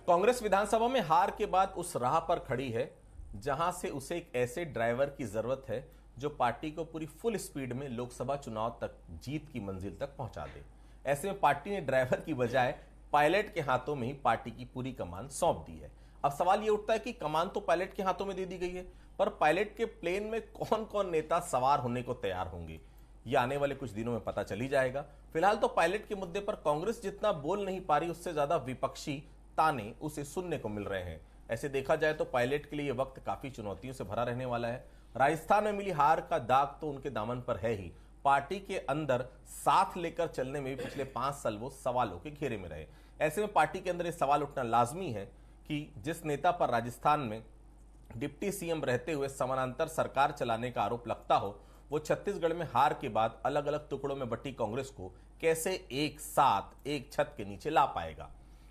कांग्रेस विधानसभा में हार के बाद उस राह पर खड़ी है जहां से उसे एक ऐसे ड्राइवर की जरूरत है जो पार्टी को पूरी फुल स्पीड में लोकसभा चुनाव तक जीत की मंजिल तक पहुंचा दे। ऐसे में पार्टी ने ड्राइवर की बजाय पायलट के हाथों में ही पार्टी की पूरी कमान सौंप दी है। अब सवाल यह उठता है कि कमान तो पायलट के हाथों में दे दी गई है, पर पायलट के प्लेन में कौन कौन नेता सवार होने को तैयार होंगे, यह आने वाले कुछ दिनों में पता चल ही जाएगा। फिलहाल तो पायलट के मुद्दे पर कांग्रेस जितना बोल नहीं पा रही, उससे ज्यादा विपक्षी ताने उसे सुनने को मिल रहे हैं। ऐसे देखा जाए तो पायलट के लिए यह वक्त काफी चुनौतियों से भरा रहने वाला है। राजस्थान में मिली हार का दाग तो उनके दामन पर है ही, पार्टी के अंदर साथ लेकर चलने में भी पिछले 5 साल वो सवालों के घेरे में रहे। ऐसे में पार्टी के अंदर यह सवाल उठना लाजमी है कि जिस नेता पर राजस्थान में डिप्टी सीएम रहते हुए समानांतर सरकार चलाने का आरोप लगता हो, वो छत्तीसगढ़ में हार के बाद अलग अलग टुकड़ों में बटी कांग्रेस को कैसे एक साथ एक छत के नीचे ला पाएगा।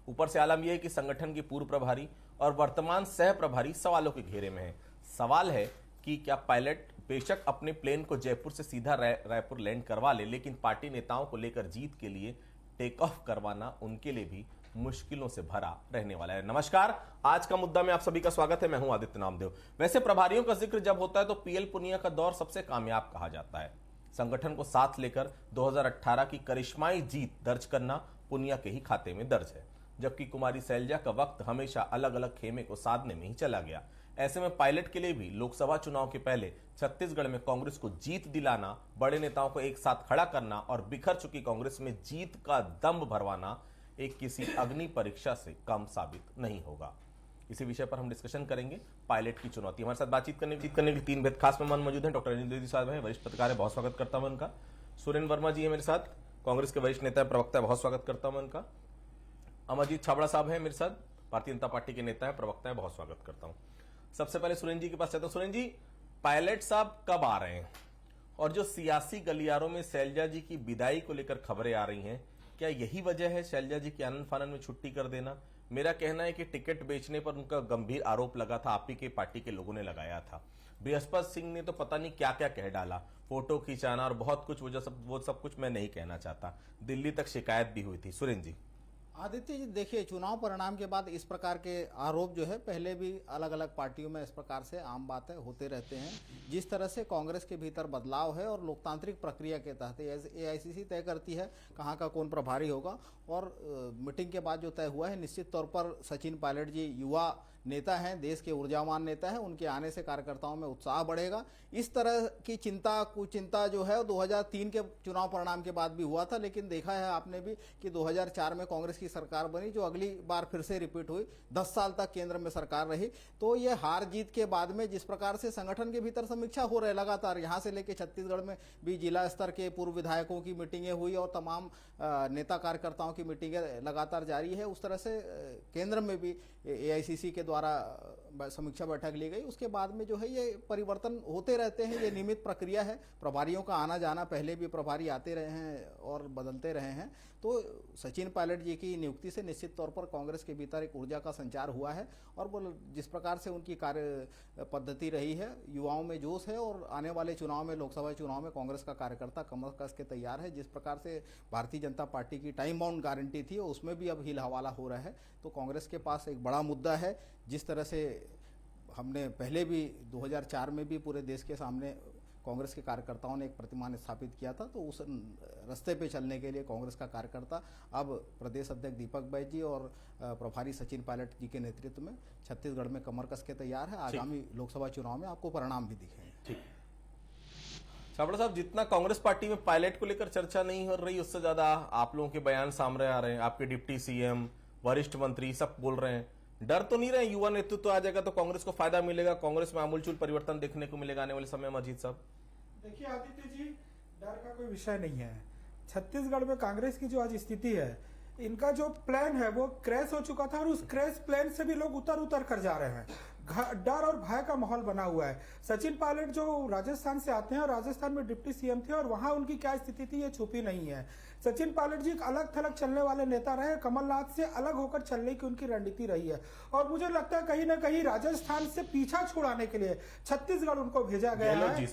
ऊपर से आलम यह है कि संगठन की पूर्व प्रभारी और वर्तमान सह प्रभारी सवालों के घेरे में है। सवाल है कि क्या पायलट बेशक अपने प्लेन को जयपुर से सीधा रायपुर लैंड करवा ले, लेकिन पार्टी नेताओं को लेकर जीत के लिए टेक ऑफ करवाना उनके लिए भी मुश्किलों से भरा रहने वाला है। नमस्कार, आज का मुद्दा में आप सभी का स्वागत है। मैं हूं आदित्य नामदेव। वैसे प्रभारियों का जिक्र जब होता है तो पीएल पुनिया का दौर सबसे कामयाब कहा जाता है। संगठन को साथ लेकर 2018 की करिश्माई जीत दर्ज करना पुनिया के ही खाते में दर्ज है, जबकि कुमारी सैलजा का वक्त हमेशा अलग अलग खेमे को साधने में ही चला गया। ऐसे में पायलट के लिए भी लोकसभा चुनाव के पहले छत्तीसगढ़ में कांग्रेस को जीत दिलाना, बड़े नेताओं को एक साथ खड़ा करना और बिखर चुकी कांग्रेस में जीत का दम भरवाना एक किसी अग्नि परीक्षा से कम साबित नहीं होगा। इसी विषय पर हम डिस्कशन करेंगे। पायलट की चुनौती। हमारे साथ बातचीत करने के 3 बेहद खास मेहमान मौजूद हैं। डॉक्टर अनिल द्विवेदी साहब हैं, वरिष्ठ पत्रकार है, बहुत स्वागत करता हूं उनका। सुरेंद्र वर्मा जी है मेरे साथ, कांग्रेस के वरिष्ठ नेता प्रवक्ता है, बहुत स्वागत करता हूं उनका। अमरजीत छाबड़ा साहब हैं मेरे साथ, भारतीय जनता पार्टी के नेता है, प्रवक्ता है, बहुत स्वागत करता हूं। सबसे पहले सुरेंद्र जी के पास चाहता हूं। सुरेंद्र जी, पायलट साहब कब आ रहे हैं, और जो सियासी गलियारों में शैलजा जी की विदाई को लेकर खबरें आ रही हैं, क्या यही वजह है शैलजा जी की आनंद फानन में छुट्टी कर देना? मेरा कहना है कि टिकट बेचने पर उनका गंभीर आरोप लगा था, आप ही के पार्टी के लोगों ने लगाया था। बृहस्पति सिंह ने तो पता नहीं क्या क्या कह डाला, फोटो खिंचाना और बहुत कुछ, वो सब कुछ मैं नहीं कहना चाहता। दिल्ली तक शिकायत भी हुई थी। सुरेंद्र जी। आदित्य जी, देखिए, चुनाव परिणाम के बाद इस प्रकार के आरोप जो है पहले भी अलग अलग पार्टियों में इस प्रकार से आम बातें होते रहते हैं। जिस तरह से कांग्रेस के भीतर बदलाव है और लोकतांत्रिक प्रक्रिया के तहत एआईसीसी तय करती है कहाँ का कौन प्रभारी होगा, और मीटिंग के बाद जो तय हुआ है, निश्चित तौर पर सचिन पायलट जी युवा नेता हैं, देश के ऊर्जावान नेता हैं, उनके आने से कार्यकर्ताओं में उत्साह बढ़ेगा। इस तरह की कुचिंता जो है 2003 के चुनाव परिणाम के बाद भी हुआ था, लेकिन देखा है आपने भी कि 2004 में कांग्रेस की सरकार बनी, जो अगली बार फिर से रिपीट हुई, 10 साल तक केंद्र में सरकार रही। तो ये हार जीत के बाद में जिस प्रकार से संगठन के भीतर समीक्षा हो रही है लगातार, यहां से लेकर छत्तीसगढ़ में भी जिला स्तर के पूर्व विधायकों की मीटिंगें हुई और तमाम नेता कार्यकर्ताओं की मीटिंगें लगातार जारी है। उस तरह से केंद्र में भी एआईसीसी के द्वारा समीक्षा बैठक ली गई। उसके बाद में जो है ये परिवर्तन होते रहते हैं, ये नियमित प्रक्रिया है। प्रभारियों का आना जाना, पहले भी प्रभारी आते रहे हैं और बदलते रहे हैं। तो सचिन पायलट जी की नियुक्ति से निश्चित तौर पर कांग्रेस के भीतर एक ऊर्जा का संचार हुआ है, और वो जिस प्रकार से उनकी कार्य पद्धति रही है, युवाओं में जोश है, और आने वाले चुनाव में, लोकसभा चुनाव में कांग्रेस का कार्यकर्ता कमर कस के तैयार है। जिस प्रकार से भारतीय जनता पार्टी की टाइम बाउंड गारंटी थी, उसमें भी अब हिल हवाला हो रहा है। तो कांग्रेस के पास एक बड़ा मुद्दा है। जिस तरह से हमने पहले भी 2004 में भी पूरे देश के सामने कांग्रेस के कार्यकर्ताओं ने एक प्रतिमान स्थापित किया था, तो उस रास्ते पे चलने के लिए कांग्रेस का कार्यकर्ता अब प्रदेश अध्यक्ष दीपक बैज जी और प्रभारी सचिन पायलट जी के नेतृत्व में छत्तीसगढ़ में कमर कस के तैयार है। आगामी लोकसभा चुनाव में आपको परिणाम भी दिखेंगे। ठीक। छाबड़ा साहब, जितना कांग्रेस पार्टी में पायलट को लेकर चर्चा नहीं हो रही, उससे ज्यादा आप लोगों के बयान सामने आ रहे हैं। आपके डिप्टी सीएम, वरिष्ठ मंत्री सब बोल रहे हैं। डर तो नहीं रहे युवा नेतृत्व आ जाएगा तो कांग्रेस को फायदा मिलेगा, कांग्रेस में आमूलचूल परिवर्तन देखने को मिलेगा आने वाले समय में? अजीत साहब। देखिए आदित्य जी, डर का कोई विषय नहीं है। छत्तीसगढ़ में कांग्रेस की जो आज स्थिति है, इनका जो प्लान है वो क्रैश हो चुका था, और उस क्रैश प्लान से भी लोग उतर कर जा रहे हैं। डर और भय का माहौल बना हुआ है। सचिन पायलट जो राजस्थान से आते हैं और राजस्थान में डिप्टी सीएम थे, और वहां उनकी क्या स्थिति थी ये छुपी नहीं है। सचिन पायलट जी एक अलग थलग चलने वाले नेता रहे, कमलनाथ से अलग होकर चलने की उनकी रणनीति रही है। और मुझे लगता है कहीं ना कहीं राजस्थान से पीछा छुड़ाने के लिए छत्तीसगढ़ उनको भेजा गया है।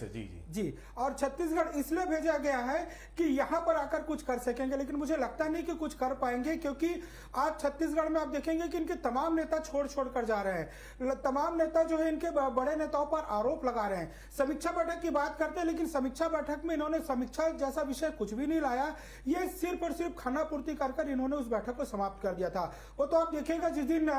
जी, और छत्तीसगढ़ इसलिए भेजा गया है कि यहां पर आकर कुछ कर सकेंगे, लेकिन मुझे लगता नहीं कि कुछ कर पाएंगे, क्योंकि आज छत्तीसगढ़ में आप देखेंगे कि इनके तमाम नेता छोड़ कर जा रहे हैं। तमाम नेता जो है इनके बड़े नेताओं पर आरोप लगा रहे हैं। समीक्षा बैठक की बात करते हैं, लेकिन समीक्षा बैठक में इन्होंने समीक्षा जैसा विषय कुछ भी नहीं लाया। ये सिर्फ और सिर्फ खाना पूर्ति कर इन्होंने उस बैठक को समाप्त कर दिया था। वो तो आप देखिएगा जिस दिन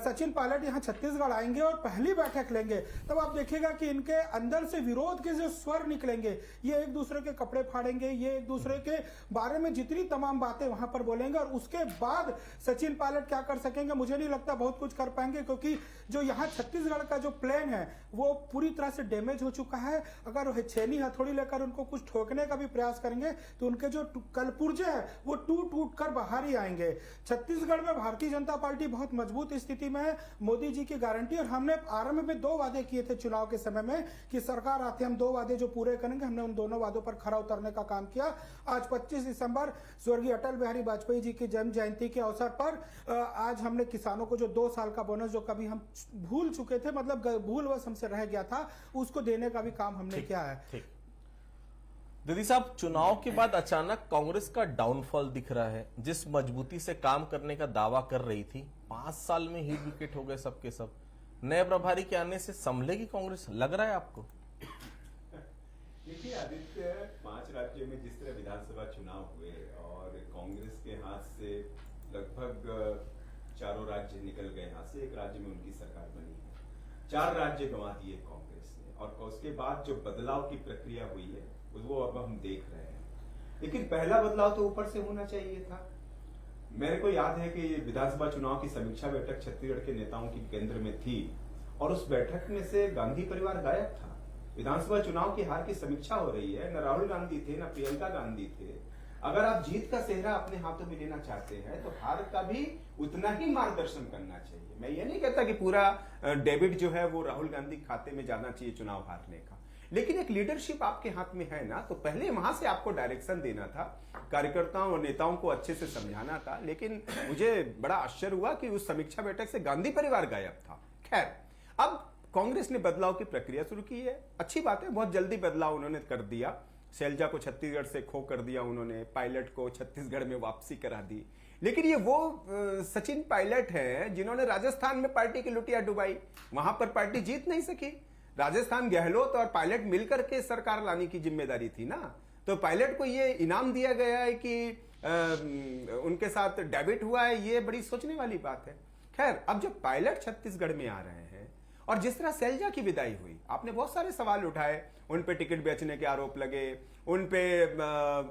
सचिन पायलट यहाँ छत्तीसगढ़ आएंगे और पहली बैठक लेंगे, तब आप देखिएगा कि इनके अंदर से विरोध के जो स्वर निकलेंगे, ये एक दूसरे के कपड़े फाड़ेंगे, ये एक दूसरे के बारे में जितनी तमाम बातें वहां पर बोलेंगे। और उसके बाद सचिन पायलट क्या कर सकेंगे, मुझे नहीं लगता बहुत कुछ कर पाएंगे, क्योंकि जो यहाँ छत्तीसगढ़ का जो प्लान है वो पूरी तरह से डैमेज हो चुका है। अगर छेनी हथौड़ी लेकर उनको कुछ ठोकने का भी प्रयास करेंगे तो उनके जो कलपुर्जे हैं वो टूट कर बाहर ही आएंगे। छत्तीसगढ़ में भारतीय जनता पार्टी बहुत मजबूत स्थिति में है, मोदी जी की गारंटी। और हमने आरंभ में 2 वादे किए थे चुनाव के समय में कि सरकार आते हम 2 वादे जो पूरे करेंगे, हमने उन दोनों वादों पर खरा उतरने का काम किया। आज 25 दिसंबर स्वर्गीय अटल बिहारी वाजपेयी जी की जन्म जयंती के अवसर पर आज हमने किसानों को जो 2 साल का बोनस जो कभी हम भूल चुके थे, मतलब भूलवश हमसे रह गया था, उसको देने का भी काम हमने किया है। दीदी साहब, चुनाव के बाद अचानक कांग्रेस का डाउनफॉल दिख रहा है। जिस मजबूती से काम करने का दावा कर रही थी, 5 साल में ही विकेट हो गए सबके सब। नए प्रभारी के आने से संभलेगी कांग्रेस, लग रहा है आपको? देखिए आदित्य, 5 राज्यों में जिस तरह विधानसभा चुनाव हुए और कांग्रेस के हाथ से लगभग 4 राज्य निकल गए हाथ से, 1 राज्य में उनकी सरकार बनी है। 4 राज्य गंवा दिए कांग्रेस ने, और उसके बाद जो बदलाव की प्रक्रिया हुई है वो अब हम देख रहे हैं। लेकिन पहला बदलाव तो ऊपर से होना चाहिए था। मेरे को याद है कि विधानसभा चुनाव की समीक्षा बैठक छत्तीसगढ़ के नेताओं की केंद्र में थी, और उस बैठक में से गांधी परिवार गायब था। विधानसभा चुनाव की हार की समीक्षा हो रही है, न राहुल गांधी थे न प्रियंका गांधी थे। अगर आप जीत का सेहरा अपने हाथों में लेना चाहते हैं तो हार का भी उतना ही मार्गदर्शन करना चाहिए। मैं ये नहीं कहता कि पूरा डेबिट जो है वो राहुल गांधी खाते में जाना चाहिए चुनाव हारने का, लेकिन एक लीडरशिप आपके हाथ में है ना, तो पहले वहां से आपको डायरेक्शन देना था, कार्यकर्ताओं और नेताओं को अच्छे से समझाना था। लेकिन मुझे बड़ा आश्चर्य हुआ कि उस समीक्षा बैठक से गांधी परिवार गायब था। खैर, अब कांग्रेस ने बदलाव की प्रक्रिया शुरू की है, अच्छी बात है, बहुत जल्दी बदलाव उन्होंने कर दिया। शैलजा को छत्तीसगढ़ से खो कर दिया उन्होंने, पायलट को छत्तीसगढ़ में वापसी करा दी। लेकिन ये वो सचिन पायलट हैं जिन्होंने राजस्थान में पार्टी की लुटिया डुबाई, वहां पर पार्टी जीत नहीं सकी। राजस्थान गहलोत और पायलट मिलकर के सरकार लाने की जिम्मेदारी थी ना, तो पायलट को ये इनाम दिया गया है कि उनके साथ डेबिट हुआ है, ये बड़ी सोचने वाली बात है। खैर, अब जब पायलट छत्तीसगढ़ में आ रहे हैं और जिस तरह शैलजा की विदाई हुई, आपने बहुत सारे सवाल उठाए, उन पे टिकट बेचने के आरोप लगे, उन पे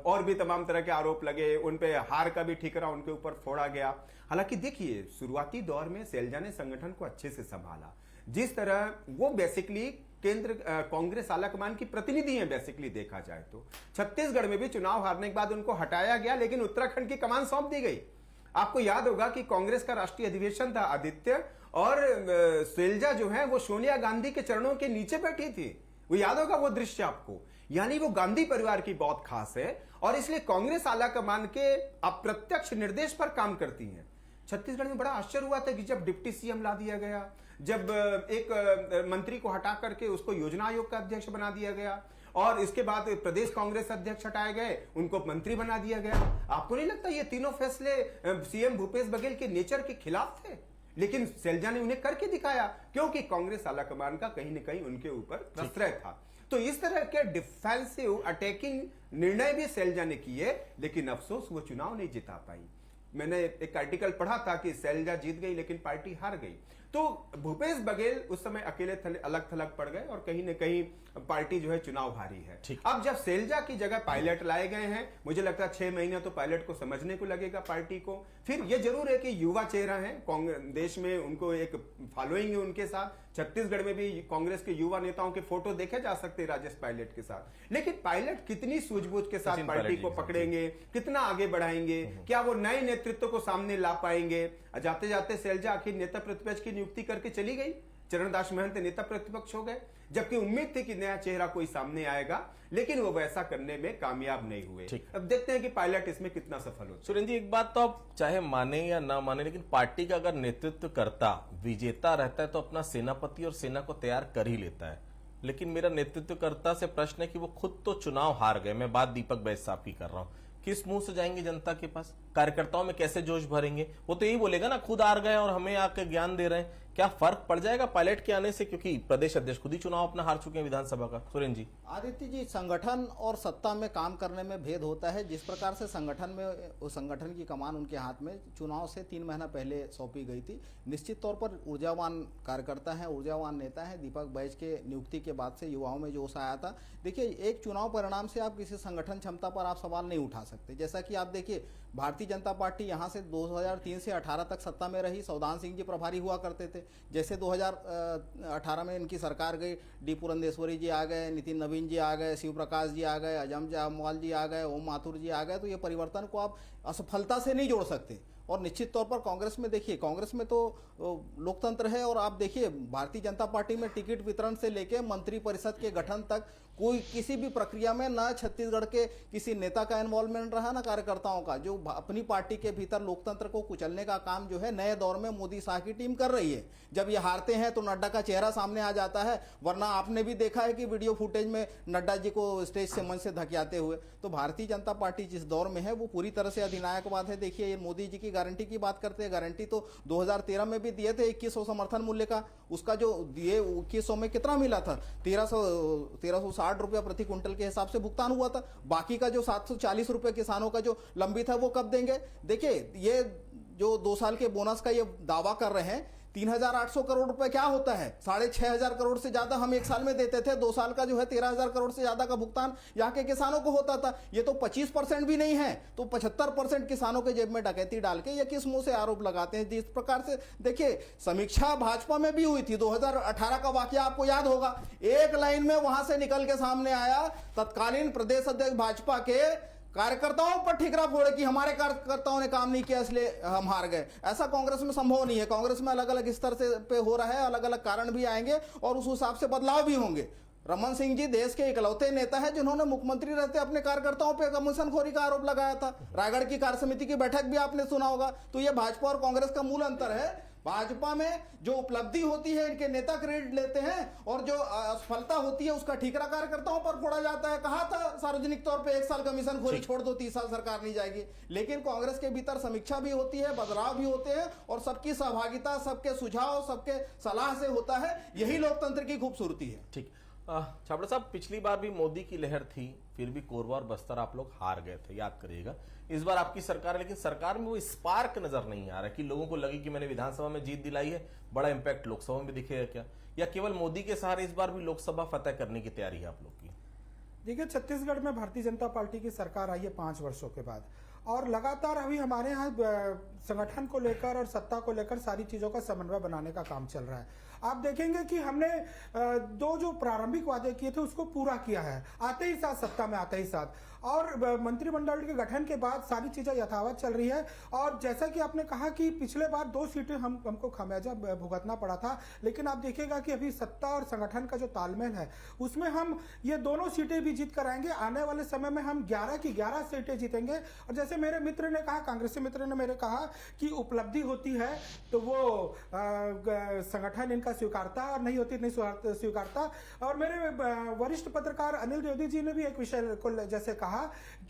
और भी तमाम तरह के आरोप लगे, उन पे हार का भी ठिकरा उनके ऊपर फोड़ा गया। हालांकि देखिए, शुरुआती दौर में शैलजा ने संगठन को अच्छे से संभाला। जिस तरह वो बेसिकली केंद्र कांग्रेस आलाकमान की प्रतिनिधि हैं, बेसिकली देखा जाए तो छत्तीसगढ़ में भी चुनाव हारने के बाद उनको हटाया गया, लेकिन उत्तराखंड की कमान सौंप दी गई। आपको याद होगा कि कांग्रेस का राष्ट्रीय अधिवेशन था आदित्य, और शैलजा जो है वो सोनिया गांधी के चरणों के नीचे बैठी थी। वो याद होगा वो दृश्य आपको। यानी वो गांधी परिवार की बहुत खास है, और इसलिए कांग्रेस आलाकमान के अप्रत्यक्ष निर्देश पर काम करती हैं। छत्तीसगढ़ में बड़ा आश्चर्य हुआ था कि जब डिप्टी सीएम ला दिया गया, जब एक मंत्री को हटा करके उसको योजना आयोग का अध्यक्ष बना दिया गया, और इसके बाद प्रदेश कांग्रेस अध्यक्ष हटाए गए, उनको मंत्री बना दिया गया। आपको नहीं लगता ये तीनों फैसले सीएम भूपेश बघेल के नेचर के खिलाफ थे? लेकिन शैलजा ने उन्हें करके दिखाया, क्योंकि कांग्रेस आलाकमान का कहीं न कहीं उनके ऊपर प्रश्रय था। तो इस तरह के डिफेंसिव अटैकिंग निर्णय भी शैलजा ने किए, लेकिन अफसोस वो चुनाव नहीं जिता पाई। मैंने एक आर्टिकल पढ़ा था कि शैलजा जीत गई लेकिन पार्टी हार गई। तो भूपेश बघेल उस समय अकेले अलग थलग पड़ गए, और कहीं न कहीं पार्टी जो है चुनाव हारी है। अब जब शैलजा की जगह पायलट लाए गए हैं, मुझे लगता है 6 महीने तो पायलट को समझने को लगेगा पार्टी को। फिर ये जरूर है कि युवा चेहरा है कांग्रेस, देश में उनको एक फॉलोइंग है उनके साथ। छत्तीसगढ़ में भी कांग्रेस के युवा नेताओं के फोटो देखे जा सकते हैं राजेश पायलट के साथ। लेकिन पायलट कितनी सूझबूझ के साथ पार्टी को पकड़ेंगे, कितना आगे बढ़ाएंगे, क्या वो नए नेतृत्व को सामने ला पाएंगे? जाते जाते शैलजा आखिर नेता प्रतिपक्ष की नियुक्ति करके चली गई, चरणदास महंत नेता प्रतिपक्ष हो गए। जबकि उम्मीद थी कि नया चेहरा कोई सामने आएगा, लेकिन वो वैसा करने में कामयाब नहीं हुए। अब देखते हैं कि पायलट इसमें कितना सफल होता है। सुरेंद्र जी, एक बात तो आप चाहे माने या ना माने, लेकिन पार्टी का अगर नेतृत्व करता विजेता रहता है तो अपना सेनापति और सेना को तैयार कर ही लेता है। लेकिन मेरा नेतृत्वकर्ता से प्रश्न है कि वो खुद तो चुनाव हार गए। मैं बात दीपक बैज साहब की कर रहा हूं। किस मुंह से जाएंगे जनता के पास? कार्यकर्ताओं में कैसे जोश भरेंगे? वो तो यही बोलेगा ना, खुद हार गए और हमें आके ज्ञान दे रहे हैं। क्या फर्क पड़ जाएगा पायलट के आने से? क्योंकि प्रदेश अध्यक्ष खुद ही चुनाव अपना हार चुके हैं विधानसभा का। सुरेंद्र जी, आदित्य जी, संगठन और सत्ता में काम करने में भेद होता है। जिस प्रकार से संगठन में उस संगठन की कमान उनके हाथ में चुनाव से 3 महीना पहले सौंपी गई थी। निश्चित तौर पर ऊर्जावान कार्यकर्ता हैं, ऊर्जावान नेता हैं। दीपक बैज के नियुक्ति के बाद से युवाओं में जोश आया था। देखिए, एक चुनाव परिणाम से आप किसी संगठन क्षमता पर आप सवाल नहीं उठा सकते। जैसा कि आप देखिए, भारतीय जनता पार्टी यहाँ से 2003 से 18 तक सत्ता में रही। सौदान सिंह जी प्रभारी हुआ करते थे। जैसे 2018 में इनकी सरकार गई, डी पुरंदेश्वरी जी आ गए, नितिन नवीन जी आ गए, शिव प्रकाश जी आ गए, अजम जामवाल जी आ गए, ओम माथुर जी आ गए। तो ये परिवर्तन को आप असफलता से नहीं जोड़ सकते। और निश्चित तौर पर कांग्रेस में देखिए, कांग्रेस में तो लोकतंत्र है। और आप देखिए, भारतीय जनता पार्टी में टिकट वितरण से लेके मंत्री परिषद के गठन तक कोई किसी भी प्रक्रिया में ना छत्तीसगढ़ के किसी नेता का इन्वॉल्वमेंट रहा, ना कार्यकर्ताओं का। जो अपनी पार्टी के भीतर लोकतंत्र को कुचलने का काम जो है नए दौर में मोदी शाह की टीम कर रही है। जब ये हारते हैं तो नड्डा का चेहरा सामने आ जाता है, वरना आपने भी देखा है कि वीडियो फुटेज में नड्डा जी को स्टेज से मंच से धकियाते हुए। तो भारतीय जनता पार्टी जिस दौर में है वो पूरी तरह से अधिनायकवाद है। देखिए, ये मोदी जी की गारंटी की बात करते हैं। गारंटी तो 2013 में भी दिए थे 2100 समर्थन मूल्य का। उसका जो दिए 2100 में कितना मिला था? 1360 रुपया प्रति क्विंटल के हिसाब से भुगतान हुआ था। बाकी का जो 740 रुपये किसानों का जो लंबित है वो कब देंगे? देखिए, ये जो 2 साल के बोनस का ये दावा कर रहे हैं, 3800 करोड़ रुपए क्या होता है? 6500 करोड़ से ज्यादा हम एक साल में देते थे। 2 साल का जो है 13000 करोड़ से ज्यादा का भुगतान यहाँ के किसानों को होता था। ये तो 25% भी नहीं है। तो 75% किसानों के जेब में डकैती डाल के ये किस मुंह से आरोप लगाते हैं? जिस प्रकार से देखिए, समीक्षा भाजपा में भी हुई थी। 2018 का वाकया आपको याद होगा। एक लाइन में वहां से निकल के सामने आया तत्कालीन प्रदेश अध्यक्ष भाजपा के, कार्यकर्ताओं पर ठिकरा फोड़े कि हमारे कार्यकर्ताओं ने काम नहीं किया इसलिए हम हार गए। ऐसा कांग्रेस में संभव नहीं है। कांग्रेस में अलग अलग स्तर से पे हो रहा है, अलग अलग कारण भी आएंगे और उस हिसाब से बदलाव भी होंगे। रमन सिंह जी देश के इकलौते नेता है जिन्होंने मुख्यमंत्री रहते अपने कार्यकर्ताओं पर कमीशनखोरी का आरोप लगाया था। रायगढ़ की कार्य समिति की बैठक भी आपने सुना होगा। तो ये भाजपा और कांग्रेस का मूल अंतर है। भाजपा में जो उपलब्धि होती है इनके नेता क्रेडिट लेते हैं, और जो असफलता होती है उसका ठीकरा कार्यकर्ताओं पर फोड़ा जाता है। कहा था सार्वजनिक तौर पे 1 साल कमीशन खोरी छोड़ दो, 30 साल सरकार नहीं जाएगी। लेकिन कांग्रेस के भीतर समीक्षा भी होती है, बदलाव भी होते हैं, और सबकी सहभागिता, सबके सुझाव, सबके सलाह से होता है। यही लोकतंत्र की खूबसूरती है। ठीक। छाबड़ा साहब, पिछली बार भी मोदी की लहर थी, फिर भी कोरबा और बस्तर आप लोग हार गए थे, याद करिएगा। इस बार आपकी सरकार है, लेकिन सरकार में वो स्पार्क नजर नहीं आ रहा कि लोगों को लगे कि मैंने विधानसभा में जीत दिलाई है, बड़ा इंपैक्ट लोकसभा में दिखेगा क्या? या केवल मोदी के सहारे इस बार भी लोकसभा फतह करने की तैयारी है आप लोग की? देखिए, छत्तीसगढ़ में भारतीय जनता पार्टी की सरकार आई है 5 वर्षों के बाद, और लगातार अभी हमारे यहाँ संगठन को लेकर और सत्ता को लेकर सारी चीजों का समन्वय बनाने का काम चल रहा है। आप देखेंगे कि हमने 2 जो प्रारंभिक वादे किए थे उसको पूरा किया है, आते ही साथ, सत्ता में आते ही साथ। और मंत्रिमंडल के गठन के बाद सारी चीजें यथावत चल रही है। और जैसा कि आपने कहा कि पिछले बार 2 सीटें हमको खामियाजा भुगतना पड़ा था, लेकिन आप देखिएगा कि अभी सत्ता और संगठन का जो तालमेल है उसमें हम ये दोनों सीटें भी जीत कर आएंगे। आने वाले समय में हम 11 की 11 सीटें जीतेंगे। और जैसे मेरे मित्र ने कहा, कांग्रेसी मित्र ने मेरे कहा कि उपलब्धि होती है तो वो संगठन इनका स्वीकारता, और नहीं होती नहीं स्वीकारता। और मेरे वरिष्ठ पत्रकार अनिल द्विवेदी जी ने भी एक विषय को जैसे कहा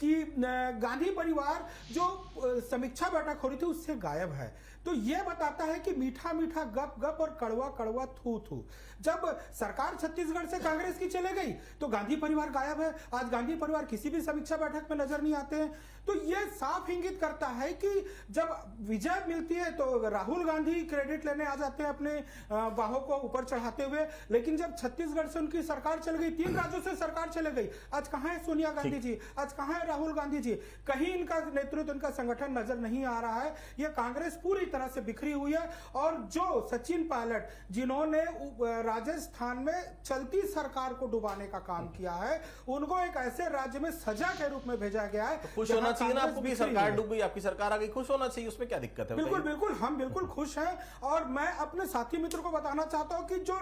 कि गांधी परिवार जो समीक्षा बैठक हो रही थी उससे गायब है। तो यह बताता है कि मीठा मीठा गप गप और कड़वा कड़वा थू थू। जब सरकार छत्तीसगढ़ से कांग्रेस की चले गई तो गांधी परिवार गायब है। आज गांधी परिवार किसी भी समीक्षा बैठक में नजर नहीं आते हैं। तो यह साफ इंगित करता है कि जब विजय मिलती है तो राहुल गांधी क्रेडिट लेने आ जाते हैं अपने बाहों को ऊपर चढ़ाते हुए, लेकिन जब छत्तीसगढ़ से उनकी सरकार चल गई, 3 राज्यों से सरकार चले गई, आज कहां है सोनिया गांधी जी, आज कहां है राहुल गांधी जी? कहीं इनका नेतृत्व, इनका संगठन संगठन नजर नहीं आ रहा है। ये कांग्रेस पूरी तरह से बिखरी हुई है। और जो सचिन पायलट जिन्होंने राजस्थान में चलती सरकार को डुबाने का काम किया है, उनको एक ऐसे राज्य में सजा के रूप में भेजा गया है। खुश होना चाहिए ना आपको भी, सरकार डूब गई, आपकी सरकार आ गई, खुश होना चाहिए, उसमें क्या दिक्कत है? बिल्कुल बिल्कुल, हम बिल्कुल खुश हैं। और मैं अपने साथी मित्र को बताना चाहता हूं कि जो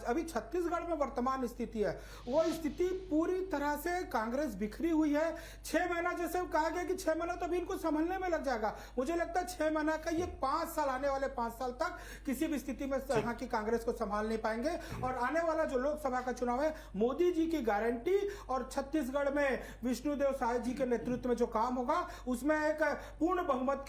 अभी छत्तीसगढ़ में वर्तमान स्थिति है, वो स्थिति पूरी तरह से कांग्रेस बिखरी हुई है। 6 महीना जैसे कहा गया कि 6 महीना तो अभी इनको संभलने में लग जाएगा, मुझे लगता है 6 महीना का ये 5 साल, आने वाले 5 साल तक किसी भी स्थिति में यहाँ की कांग्रेस को संभाल नहीं पाएंगे। और आने वाला जो लोकसभा का चुनाव है, मोदी जी की गारंटी और छत्तीसगढ़ में विष्णुदेव साय जी के नेतृत्व में जो काम होगा, उसमें एक पूर्ण बहुमत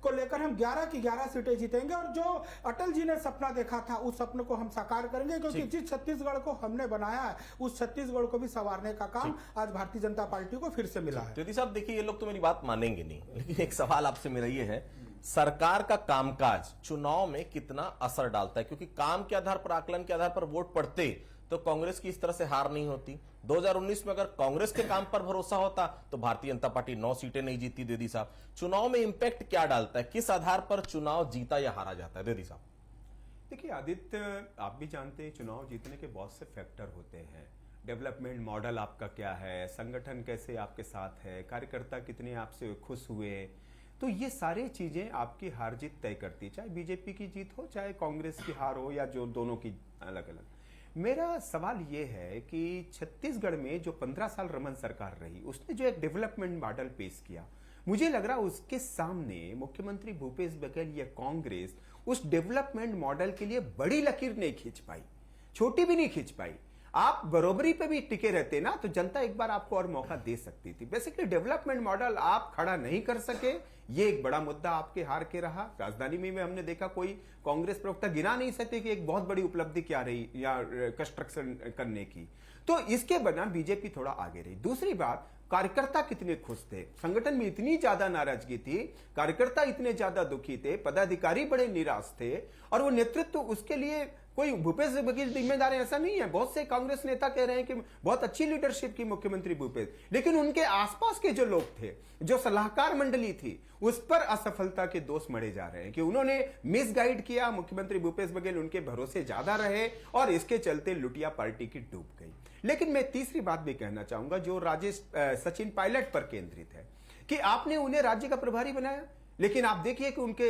को लेकर हम 11 की 11 सीटें जीतेंगे। और जो अटल जी ने सपना देखा था, उस सपने को हम साकार करेंगे, क्योंकि जिस छत्तीसगढ़ को हमने बनाया है, उस छत्तीसगढ़ को भी संवारने का काम आज भारतीय जनता पार्टी को फिर से मिला है। ज्योति साहब देखिए, ये लोग तो मेरी बात मानेंगे नहीं, लेकिन एक सवाल आपसे मेरा ये है, सरकार का कामकाज चुनाव में कितना असर डालता है? क्योंकि काम के आधार पर, आकलन के आधार पर वोट पड़ते तो कांग्रेस की इस तरह से हार नहीं होती। 2019 में अगर कांग्रेस के काम पर भरोसा होता तो भारतीय जनता पार्टी 9 सीटें नहीं जीती। द्विवेदी साहब, चुनाव में इंपैक्ट क्या डालता है? किस आधार पर चुनाव जीता या हारा जाता है? द्विवेदी साहब देखिए आदित्य, आप भी जानते हैं चुनाव जीतने के बहुत से फैक्टर होते हैं। डेवलपमेंट मॉडल आपका क्या है, संगठन कैसे आपके साथ है, कार्यकर्ता कितने आपसे खुश हुए, तो ये सारी चीजें आपकी हार जीत तय करती है, चाहे बीजेपी की जीत हो, चाहे कांग्रेस की हार हो, या जो दोनों की अलग अलग। मेरा सवाल ये है कि छत्तीसगढ़ में जो 15 साल रमन सरकार रही, उसने जो एक डेवलपमेंट मॉडल पेश किया, मुझे लग रहा उसके सामने मुख्यमंत्री भूपेश बघेल या कांग्रेस उस डेवलपमेंट मॉडल के लिए बड़ी लकीर नहीं खींच पाई, छोटी भी नहीं खींच पाई। आप बरोबरी पे भी टिके रहते ना, तो जनता एक बार आपको और मौका दे सकती थी। बेसिकली डेवलपमेंट मॉडल आप खड़ा नहीं कर सके, ये एक बड़ा मुद्दा आपके हार के रहा। राजधानी में हमने देखा कोई कांग्रेस प्रवक्ता गिना नहीं सकते कि एक बहुत बड़ी उपलब्धि क्या रही या कंस्ट्रक्शन करने की, तो इसके बना बीजेपी थोड़ा आगे रही। दूसरी बात, कार्यकर्ता कितने खुश थे, संगठन में इतनी ज्यादा नाराजगी थी, कार्यकर्ता इतने ज्यादा दुखी थे, पदाधिकारी बड़े निराश थे, और वो नेतृत्व उसके लिए कोई भूपेश बघेल जिम्मेदार है ऐसा नहीं है। बहुत से कांग्रेस नेता कह रहे हैं कि बहुत अच्छी लीडरशिप की मुख्यमंत्री भूपेश, लेकिन उनके आसपास के जो लोग थे, जो सलाहकार मंडली थी, उस पर असफलता के दोष मढ़े जा रहे हैं कि उन्होंने मिसगाइड किया। मुख्यमंत्री भूपेश बघेल उनके भरोसे ज्यादा रहे और इसके चलते लुटिया पार्टी की डूब गई। लेकिन मैं तीसरी बात भी कहना चाहूंगा जो सचिन पायलट पर केंद्रित है कि आपने उन्हें राज्य का प्रभारी बनाया, लेकिन आप देखिए कि उनके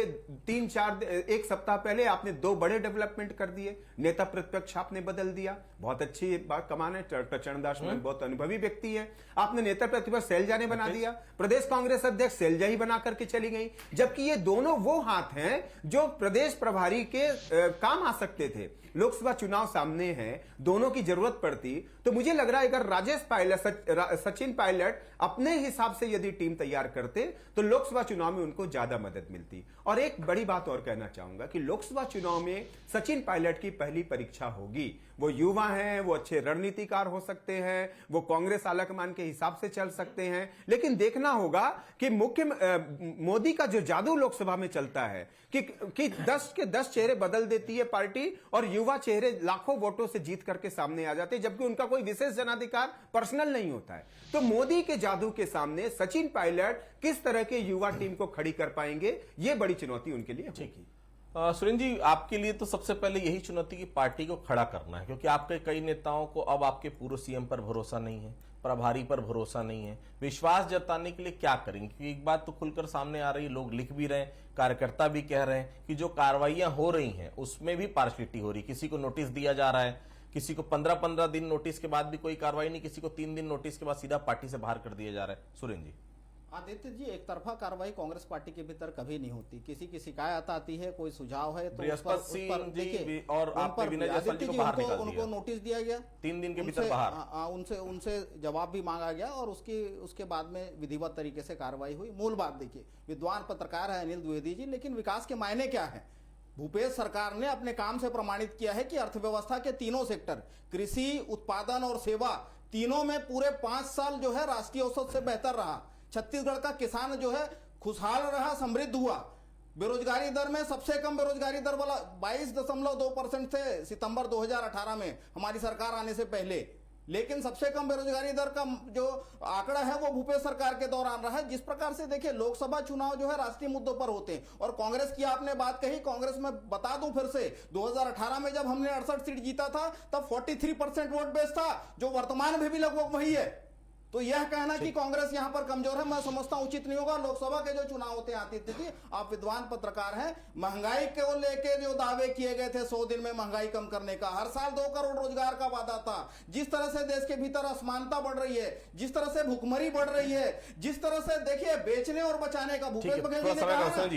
1 सप्ताह पहले आपने 2 बड़े डेवलपमेंट कर दिए, नेता प्रतिपक्ष आपने बदल दिया। बहुत अच्छी बात, कमान है, चरणदास बहुत अनुभवी व्यक्ति है। आपने नेता प्रतिपक्ष शैलजा ने बना दिया, प्रदेश कांग्रेस अध्यक्ष शैलजा ही बना करके चली गई, जबकि ये दोनों वो हाथ हैं जो प्रदेश प्रभारी के काम आ सकते थे। लोकसभा चुनाव सामने है, दोनों की जरूरत पड़ती, तो मुझे लग रहा है अगर सचिन पायलट अपने हिसाब से यदि टीम तैयार करते तो लोकसभा चुनाव में उनको ज्यादा मदद मिलती। और एक बड़ी बात और कहना चाहूंगा कि लोकसभा चुनाव में सचिन पायलट की पहली परीक्षा होगी। वो युवा हैं, वो अच्छे रणनीतिकार हो सकते हैं, वो कांग्रेस आलाकमान के हिसाब से चल सकते हैं, लेकिन देखना होगा कि मोदी का जो जादू लोकसभा में चलता है कि 10 के 10 चेहरे बदल देती है पार्टी और युवा चेहरे लाखों वोटों से जीत करके सामने आ जाते हैं, जबकि उनका कोई विशेष जनाधिकार पर्सनल नहीं होता है। तो मोदी के जादू के सामने सचिन पायलट किस तरह के युवा टीम को खड़ी कर पाएंगे, ये बड़ी चुनौती उनके लिए होगी। सुरेंद्र जी, आपके लिए तो सबसे पहले यही चुनौती की पार्टी को खड़ा करना है, क्योंकि आपके कई नेताओं को अब आपके पूर्व सीएम पर भरोसा नहीं है, प्रभारी पर भरोसा नहीं है। विश्वास जताने के लिए क्या करेंगे? क्योंकि एक बात तो खुलकर सामने आ रही है, लोग लिख भी रहे हैं, कार्यकर्ता भी कह रहे हैं कि जो कार्रवाइयां हो रही हैं उसमें भी पार्शलिटी हो रही है। किसी को नोटिस दिया जा रहा है, किसी को 15-15 दिन नोटिस के बाद भी कोई कार्रवाई नहीं, किसी को 3 दिन नोटिस के बाद सीधा पार्टी से बाहर कर दिया जा रहा है। सुरेंद्र जी, आदित्य जी, एक तरफा कार्रवाई कांग्रेस पार्टी के भीतर कभी नहीं होती। किसी की शिकायत आती है, कोई सुझाव है, तो उस पर देखिए, और आपने विनय जायसवाल जी को बाहर निकाल दिया, उनको नोटिस दिया गया, 3 दिन के भीतर बाहर, उनसे जवाब भी मांगा गया और उसके बाद में विधिवत तरीके से कार्रवाई हुई। मूल बात देखिए, विद्वान पत्रकार है अनिल द्विवेदी जी, लेकिन विकास के मायने क्या है? भूपेश सरकार ने अपने काम से प्रमाणित किया है कि अर्थव्यवस्था के तीनों सेक्टर, कृषि, उत्पादन और सेवा, तीनों में पूरे 5 साल जो है राष्ट्रीय औसत से बेहतर रहा। छत्तीसगढ़ का किसान जो है खुशहाल रहा, समृद्ध हुआ। बेरोजगारी दर में सबसे कम बेरोजगारी दर वाला 22.2% थे सितंबर 2018 में हमारी सरकार आने से पहले। लेकिन सबसे कम बेरोजगारी दर का जो आंकड़ा है वो भूपेश सरकार के दौरान रहा है। जिस प्रकार से देखिए लोकसभा चुनाव जो है राष्ट्रीय मुद्दों पर होते हैं, और कांग्रेस की आपने बात कही, कांग्रेस में बता दूं फिर से 2018 में जब हमने 68 सीट जीता था तब 43% वोट बेस था, जो वर्तमान में भी लगभग वही है। तो यह कहना कि कांग्रेस यहां पर कमजोर है, मैं समझता हूं उचित नहीं होगा। लोकसभा के जो चुनाव होते हैं आदित्य जी, आप विद्वान पत्रकार हैं, महंगाई को लेके जो दावे किए गए थे 100 दिन में महंगाई कम करने का, हर साल 2 करोड़ रोजगार का वादा था, जिस तरह से देश के भीतर असमानता बढ़ रही है, जिस तरह से भुखमरी बढ़ रही है, जिस तरह से देखिए बेचने और बचाने का भूपेश बघेल जी ने कहा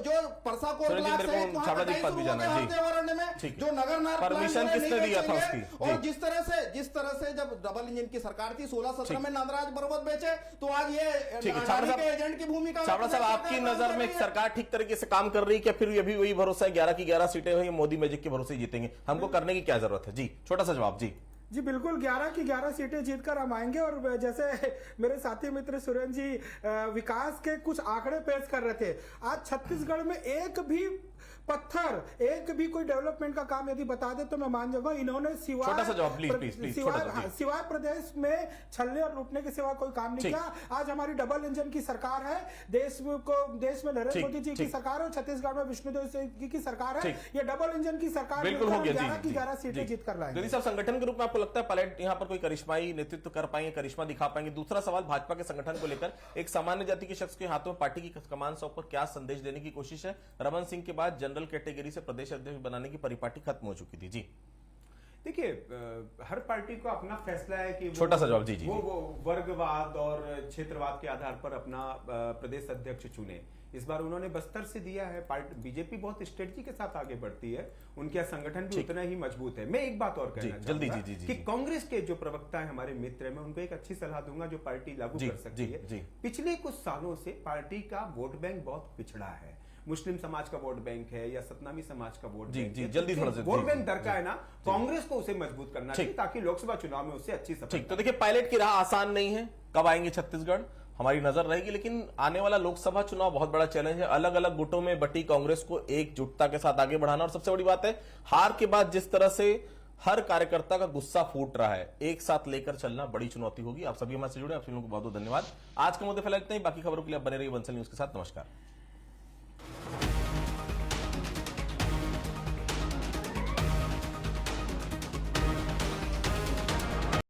जो परसा को जो नगर परमिशन किसने दिया था उसकी, और जिस तरह से जब डबल इंजन की सरकार थी 16-17 में नागराज पर्वत बेचे, तो आज ये एजेंट की भूमिका। छाबड़ा साहब, आपकी नजर में सरकार ठीक तरीके से काम कर रही है क्या, फिर अभी वही भरोसा है 11 की 11 सीटें हुई मोदी मैजिक के भरोसे जीतेंगे, हमको करने की क्या जरूरत है? जी छोटा सा जवाब। जी बिल्कुल, 11 की 11 सीटें जीतकर हम आएंगे। और जैसे मेरे साथी मित्र सुरेंद्र जी विकास के कुछ आंकड़े पेश कर रहे थे, आज छत्तीसगढ़ में एक भी पत्थर, एक भी कोई डेवलपमेंट का काम यदि बता दे तो मैं मान जाऊंगा। इन्होंने सिवाय प्रदेश में छलने और लूटने के सिवा कोई काम नहीं किया। आज हमारी डबल इंजन की सरकार है, देश में नरेंद्र मोदी जी की सरकार है, छत्तीसगढ़ में विष्णुदेव जी की सरकार है। ये डबल इंजन की सरकार बिल्कुल हो गया। 11 की 11 सीटें जीत कर लाएंगे। साहब, संगठन के रूप में आपको लगता है पायलट यहाँ पर कोई करिश्माई नेतृत्व कर पाएंगे, करिश्मा दिखा पाएंगे? दूसरा सवाल, भाजपा के संगठन को लेकर एक सामान्य जाति के शख्स के हाथों में पार्टी की कमान सौंप क्या संदेश देने की कोशिश है? रमन सिंह के बाद जनरल कैटेगरी से प्रदेश अध्यक्ष बनाने की परिपाटी खत्म हो चुकी थी। जी देखिए, हर पार्टी को अपना फैसला है कि छोटा सा जवाब। जी वो वर्गवाद और क्षेत्रवाद के आधार पर अपना प्रदेश अध्यक्ष चुने। इस बार उन्होंने बस्तर से दिया है। बीजेपी बहुत स्ट्रेटजी के साथ आगे बढ़ती है, उनका संगठन भी उतना ही मजबूत है। मैं एक बात और कहना चाहूंगा कि कांग्रेस के जो प्रवक्ता है हमारे मित्र है, मैं उनको एक अच्छी सलाह दूंगा जो पार्टी लागू कर सकती है। पिछले कुछ सालों से पार्टी का वोट बैंक बहुत पिछड़ा है। मुस्लिम समाज का वोट बैंक है या सतनामी समाज का वोट बैंक है, जल्दी थोड़ा वोट बैंक दर का है ना, कांग्रेस को उसे मजबूत करना चाहिए ताकि लोकसभा चुनाव में उससे अच्छी सफलता। तो देखिए, पायलट की राह आसान नहीं है, कब आएंगे छत्तीसगढ़ हमारी नजर रहेगी, लेकिन आने वाला लोकसभा चुनाव बहुत बड़ा चैलेंज है। अलग अलग गुटों में बटी कांग्रेस को एकजुटता के साथ आगे बढ़ाना, और सबसे बड़ी बात है हार के बाद जिस तरह से हर कार्यकर्ता का गुस्सा फूट रहा है, एक साथ लेकर चलना बड़ी चुनौती होगी। आप सभी हमारे से जुड़े, आप सभी लोगों को बहुत बहुत धन्यवाद। आज के मुद्दे फैला इतना ही, बाकी खबरों के लिए आप बने रहिए बंसल न्यूज के साथ। नमस्कार।